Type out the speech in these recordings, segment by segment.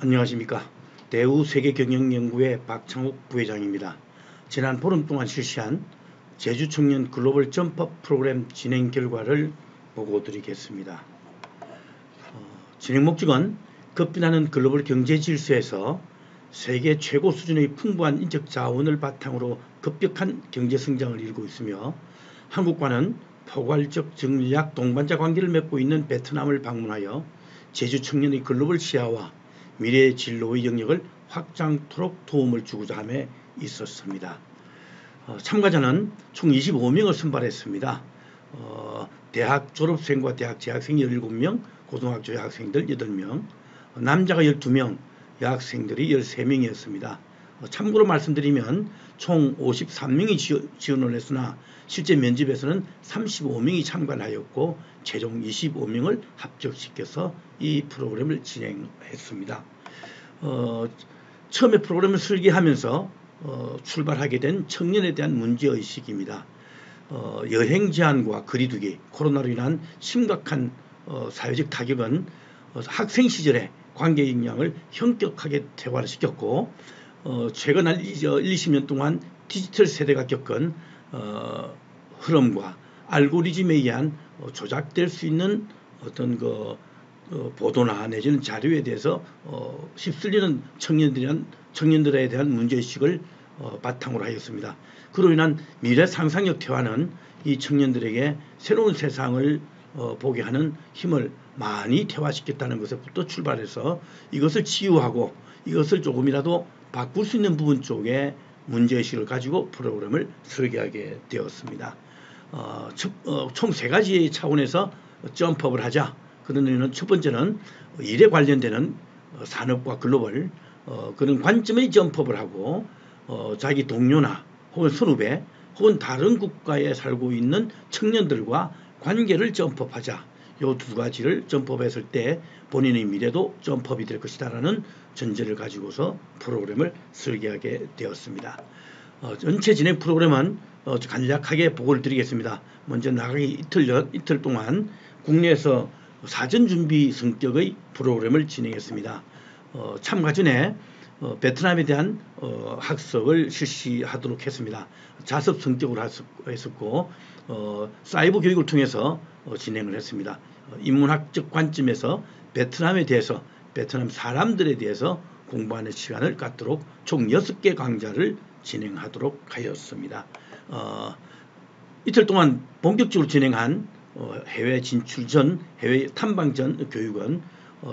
안녕하십니까. 대우세계경영연구회 박창욱 부회장입니다. 지난 보름 동안 실시한 제주청년 글로벌 점프업 프로그램 진행 결과를 보고드리겠습니다. 진행 목적은 급변하는 글로벌 경제 질서에서 세계 최고 수준의 풍부한 인적 자원을 바탕으로 급격한 경제 성장을 이루고 있으며 한국과는 포괄적 전략 동반자 관계를 맺고 있는 베트남을 방문하여 제주 청년의 글로벌 시야와 미래의 진로의 영역을 확장토록 도움을 주고자 함에 있었습니다. 참가자는 총 25명을 선발했습니다. 대학 졸업생과 대학 재학생 17명, 고등학교 여학생들 8명, 남자가 12명, 여학생들이 13명이었습니다. 참고로 말씀드리면 총 53명이 지원을 했으나 실제 면접에서는 35명이 참가하였고 최종 25명을 합격시켜서 이 프로그램을 진행했습니다. 처음에 프로그램을 설계하면서 출발하게 된 청년에 대한 문제의식입니다. 여행 제한과 거리두기, 코로나로 인한 심각한 사회적 타격은 학생 시절에 관계 역량을 현격하게 퇴화시켰고 최근 20년 동안 디지털 세대가 겪은 흐름과 알고리즘에 의한 조작될 수 있는 어떤 보도나 내지는 자료에 대해서 휩쓸리는 청년들에 대한 문제의식을 바탕으로 하였습니다. 그로 인한 미래 상상력 퇴화는 이 청년들에게 새로운 세상을 보게 하는 힘을 많이 퇴화시켰다는 것부터 출발해서 이것을 치유하고 이것을 조금이라도 바꿀 수 있는 부분 쪽에 문제의식을 가지고 프로그램을 설계하게 되었습니다. 총 3가지 차원에서 점프업을 하자. 그런 의미는 첫 번째는 일에 관련되는 산업과 글로벌 그런 관점의 점프업을 하고 자기 동료나 혹은 선후배 혹은 다른 국가에 살고 있는 청년들과 관계를 점프업하자. 이 2가지를 점프업했을 때 본인의 미래도 점프업이 될 것이다라는 전제를 가지고서 프로그램을 설계하게 되었습니다. 전체 진행 프로그램은 간략하게 보고를 드리겠습니다. 먼저 나가기 이틀 동안 국내에서 사전 준비 성격의 프로그램을 진행했습니다. 참가 전에 베트남에 대한 학습을 실시하도록 했습니다. 자습 성격으로 했었고 사이버 교육을 통해서 진행을 했습니다. 인문학적 관점에서 베트남에 대해서 베트남 사람들에 대해서 공부하는 시간을 갖도록 총 6개 강좌를 진행하도록 하였습니다. 이틀 동안 본격적으로 진행한 해외 진출 전, 해외 탐방 전 교육은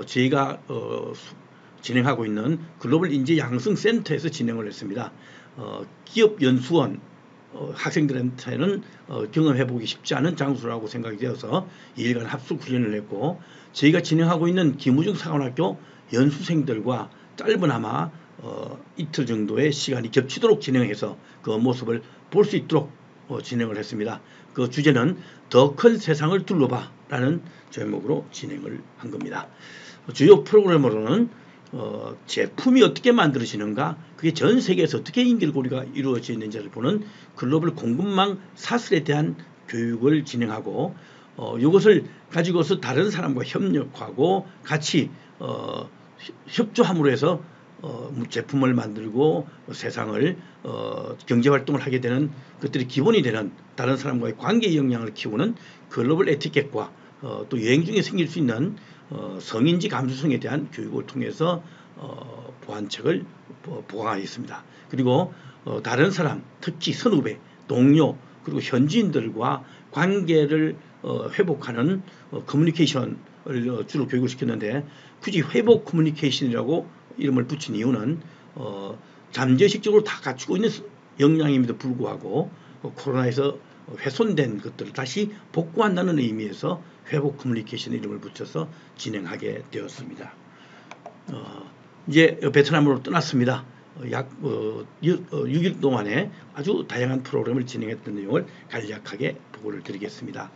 저희가 진행하고 있는 글로벌 인재 양성 센터에서 진행을 했습니다. 기업 연수원 학생들한테는 경험해보기 쉽지 않은 장소라고 생각이 되어서 2일간 합숙 훈련을 했고 저희가 진행하고 있는 김우중 사관학교 연수생들과 짧으나마 이틀 정도의 시간이 겹치도록 진행해서 그 모습을 볼 수 있도록 진행을 했습니다. 그 주제는 더 큰 세상을 둘러봐 라는 제목으로 진행을 한 겁니다. 주요 프로그램으로는 제품이 어떻게 만들어지는가, 그게 전 세계에서 어떻게 연결고리가 이루어져 있는지를 보는 글로벌 공급망 사슬에 대한 교육을 진행하고 이것을 가지고서 다른 사람과 협력하고 같이 협조함으로 해서 제품을 만들고 세상을 경제활동을 하게 되는 것들이 기본이 되는 다른 사람과의 관계 역량을 키우는 글로벌 에티켓과 또 여행 중에 생길 수 있는 성인지 감수성에 대한 교육을 통해서 보완책을 보강하였습니다. 그리고 다른 사람, 특히 선후배, 동료, 그리고 현지인들과 관계를 회복하는 커뮤니케이션을 주로 교육을 시켰는데 굳이 회복 커뮤니케이션이라고 이름을 붙인 이유는 잠재의식적으로 다 갖추고 있는 역량임에도 불구하고 코로나에서 훼손된 것들을 다시 복구한다는 의미에서 회복 커뮤니케이션 이름을 붙여서 진행하게 되었습니다. 이제 베트남으로 떠났습니다. 약 6일 동안에 아주 다양한 프로그램을 진행했던 내용을 간략하게 보고를 드리겠습니다.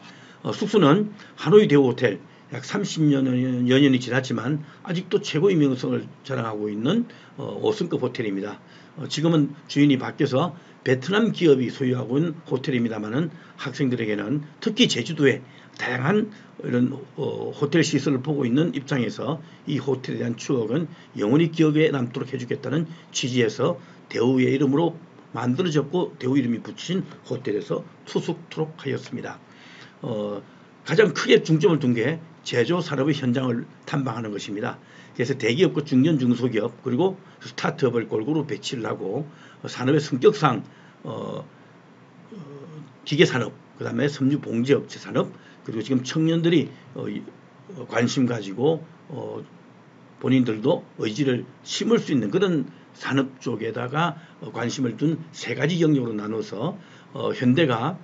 숙소는 하노이 대우 호텔, 약 30년이 지났지만 아직도 최고의 명성을 자랑하고 있는 5성급 호텔입니다. 지금은 주인이 바뀌어서 베트남 기업이 소유하고 있는 호텔입니다만은 학생들에게는 특히 제주도에 다양한 이런 호텔 시설을 보고 있는 입장에서 이 호텔에 대한 추억은 영원히 기억에 남도록 해주겠다는 취지에서 대우의 이름으로 만들어졌고 대우 이름이 붙인 호텔에서 투숙토록 하였습니다. 가장 크게 중점을 둔 게 제조 산업의 현장을 탐방하는 것입니다. 그래서 대기업과 중견 중소기업 그리고 스타트업을 골고루 배치를 하고 산업의 성격상 기계산업, 그 다음에 섬유봉제업체 산업, 그리고 지금 청년들이 관심 가지고 본인들도 의지를 심을 수 있는 그런 산업 쪽에다가 관심을 둔 세 가지 영역으로 나눠서 현대가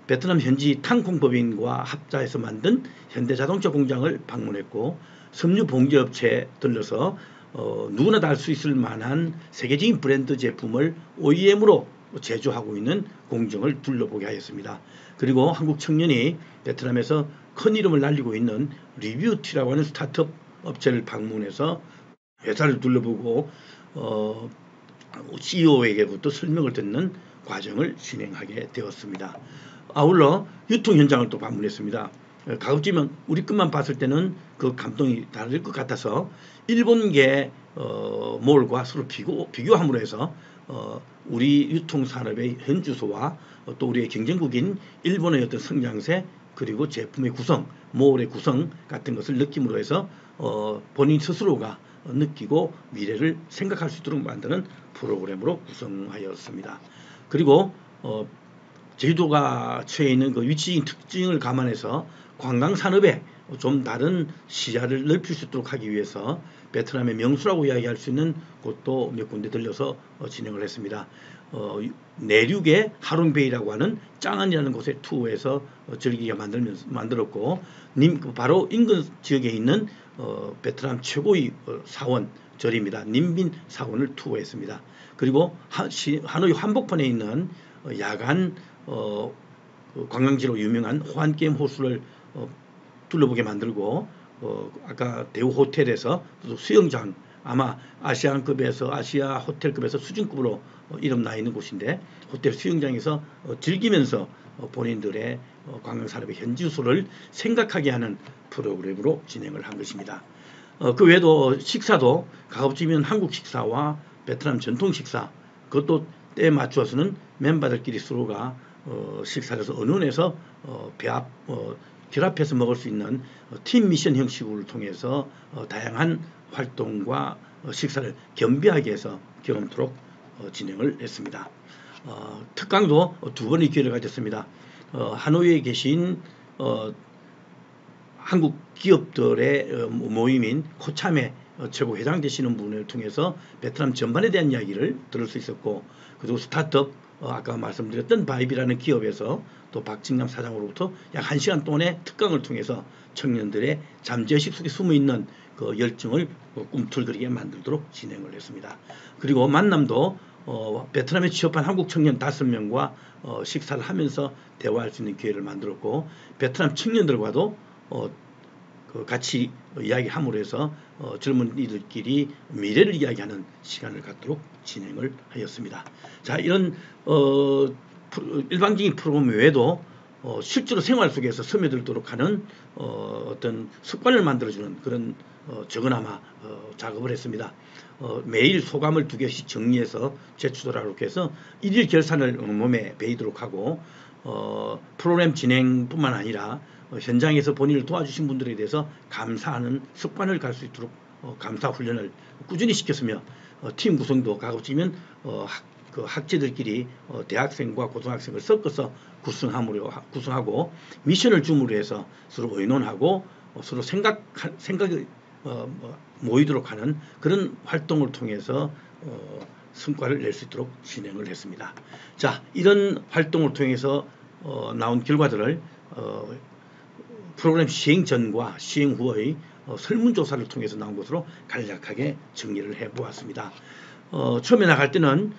베트남 현지 탕콩법인과 합작해서 만든 현대자동차 공장을 방문했고 섬유봉제업체에 들러서 누구나 다 알 수 있을 만한 세계적인 브랜드 제품을 OEM으로 제조하고 있는 공정을 둘러보게 하였습니다. 그리고 한국 청년이 베트남에서 큰 이름을 날리고 있는 리뷰티라고 하는 스타트업 업체를 방문해서 회사를 둘러보고 CEO에게부터 설명을 듣는 과정을 진행하게 되었습니다. 아울러 유통 현장을 또 방문했습니다. 가급적이면 우리 것만 봤을 때는 그 감동이 다를 것 같아서 일본계 몰과 서로 비교함으로 해서 우리 유통산업의 현주소와 또 우리의 경쟁국인 일본의 어떤 성장세 그리고 제품의 구성, 몰의 구성 같은 것을 느낌으로 해서 본인 스스로가 느끼고 미래를 생각할 수 있도록 만드는 프로그램으로 구성하였습니다. 그리고 제주도가 처해 있는 그 위치적인 특징을 감안해서 관광산업에 좀 다른 시야를 넓힐 수 있도록 하기 위해서 베트남의 명수라고 이야기할 수 있는 곳도 몇 군데 들려서 진행을 했습니다. 내륙의 하롱베이라고 하는 짱안이라는 곳에 투어해서 즐기게 만들었고 바로 인근 지역에 있는 베트남 최고의 사원 절입니다. 님빈 사원을 투어했습니다. 그리고 하노이 한복판에 있는 야간 관광지로 유명한 호안게임 호수를 둘러보게 만들고 아까 대우 호텔에서 수영장 아마 아시안급에서 아시아 호텔급에서 수준급으로 이름 나 있는 곳인데 호텔 수영장에서 즐기면서 본인들의 관광산업의 현지수를 생각하게 하는 프로그램으로 진행을 한 것입니다. 그 외에도 식사도 가급적이면 한국 식사와 베트남 전통 식사 그것도 때에 맞추어서는 멤버들끼리 서로가 식사를 해서 언론에서 결합해서 먹을 수 있는 팀 미션 형식을 통해서 다양한 활동과 식사를 겸비하게 해서 경험토록 진행을 했습니다. 특강도 두 번의 기회를 가졌습니다. 하노이에 계신 한국 기업들의 모임인 코참의 최고 회장 되시는 분을 통해서 베트남 전반에 대한 이야기를 들을 수 있었고 그리고 스타트업 아까 말씀드렸던 바이비라는 기업에서 또 박진감 사장으로부터 약 1시간 동안의 특강을 통해서 청년들의 잠재의식 속에 숨어있는 그 열정을 꿈틀거리게 만들도록 진행을 했습니다. 그리고 만남도 베트남에 취업한 한국 청년 5명과 식사를 하면서 대화할 수 있는 기회를 만들었고 베트남 청년들과도 같이 이야기함으로 해서 젊은이들끼리 미래를 이야기하는 시간을 갖도록 진행을 하였습니다. 자, 이런 일반적인 프로그램 외에도 실제로 생활 속에서 스며들도록 하는 어떤 습관을 만들어주는 그런 적어나마 작업을 했습니다. 매일 소감을 2개씩 정리해서 제출하도록 해서 1일 결산을 몸에 배이도록 하고 프로그램 진행뿐만 아니라 현장에서 본인을 도와주신 분들에 대해서 감사하는 습관을 갈 수 있도록 감사 훈련을 꾸준히 시켰으며 팀 구성도 가급적이면 그 학제들끼리 대학생과 고등학생을 섞어서 구성하고 미션을 줌으로 해서 서로 의논하고 서로 생각이 모이도록 하는 그런 활동을 통해서 성과를 낼 수 있도록 진행을 했습니다. 자, 이런 활동을 통해서 나온 결과들을 프로그램 시행 전과 시행 후의 설문조사를 통해서 나온 것으로 간략하게 정리를 해보았습니다. 처음에 나갈 때는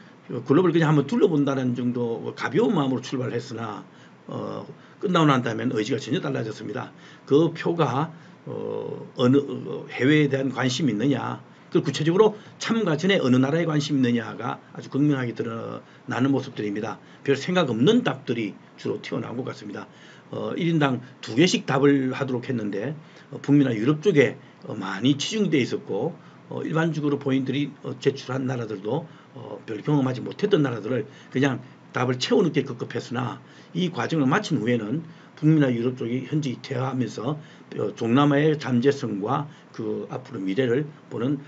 글로벌 그냥 한번 둘러본다는 정도 가벼운 마음으로 출발을 했으나 끝나고 난 다음엔 의지가 전혀 달라졌습니다. 그 표가 어느 해외에 대한 관심이 있느냐 그 구체적으로 참가 전에 어느 나라에 관심이 있느냐가 아주 극명하게 드러나는 모습들입니다. 별 생각 없는 답들이 주로 튀어나온 것 같습니다. 1인당 2개씩 답을 하도록 했는데 북미나 유럽 쪽에 많이 치중되어 있었고 일반적으로 본인들이 제출한 나라들도 별 경험하지 못했던 나라들을 그냥 답을 채워넣기 급급했으나 이 과정을 마친 후에는 북미나 유럽 쪽이 현지 퇴화하면서 동남아의 잠재성과 그 앞으로 미래를 보는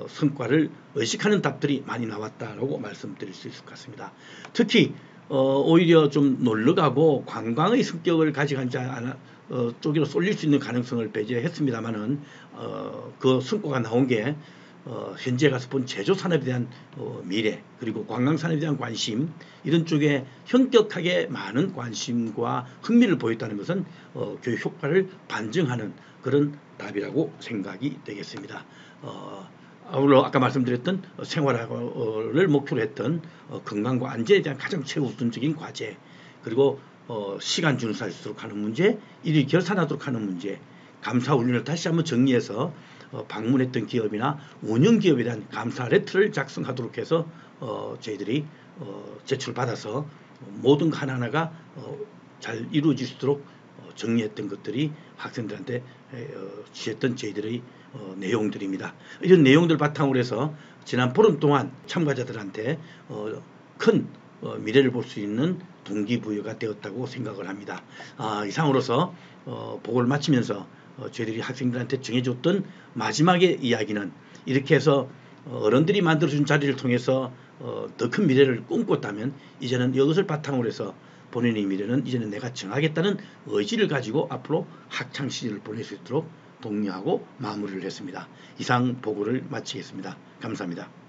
성과를 의식하는 답들이 많이 나왔다라고 말씀드릴 수 있을 것 같습니다. 특히 오히려 좀 놀러가고 관광의 성격을 가져간 쪽으로 쏠릴 수 있는 가능성을 배제했습니다만은 그 성과가 나온 게 현지에 가서 본 제조 산업에 대한 미래 그리고 관광 산업에 대한 관심 이런 쪽에 현격하게 많은 관심과 흥미를 보였다는 것은 교육 효과를 반증하는 그런 답이라고 생각이 되겠습니다. 아울러 아까 말씀드렸던 생활을 목표로 했던 건강과 안전에 대한 가장 최우선적인 과제 그리고 시간 준수할수록 하는 문제, 일일 결산하도록 하는 문제, 감사 훈련을 다시 한번 정리해서 방문했던 기업이나 운영 기업에 대한 감사 레터를 작성하도록 해서 저희들이 제출받아서 모든 거 하나하나가 잘 이루어질 수 있도록 정리했던 것들이 학생들한테 주셨던 저희들의 내용들입니다. 이런 내용들 바탕으로 해서 지난 보름 동안 참가자들한테 큰 미래를 볼 수 있는 동기부여가 되었다고 생각을 합니다. 이상으로서 보고를 마치면서 저희들이 학생들한테 정해줬던 마지막의 이야기는 이렇게 해서 어른들이 만들어준 자리를 통해서 더 큰 미래를 꿈꿨다면 이제는 이것을 바탕으로 해서 본인의 미래는 이제는 내가 정하겠다는 의지를 가지고 앞으로 학창 시절을 보낼 수 있도록 독려하고 마무리를 했습니다. 이상 보고를 마치겠습니다. 감사합니다.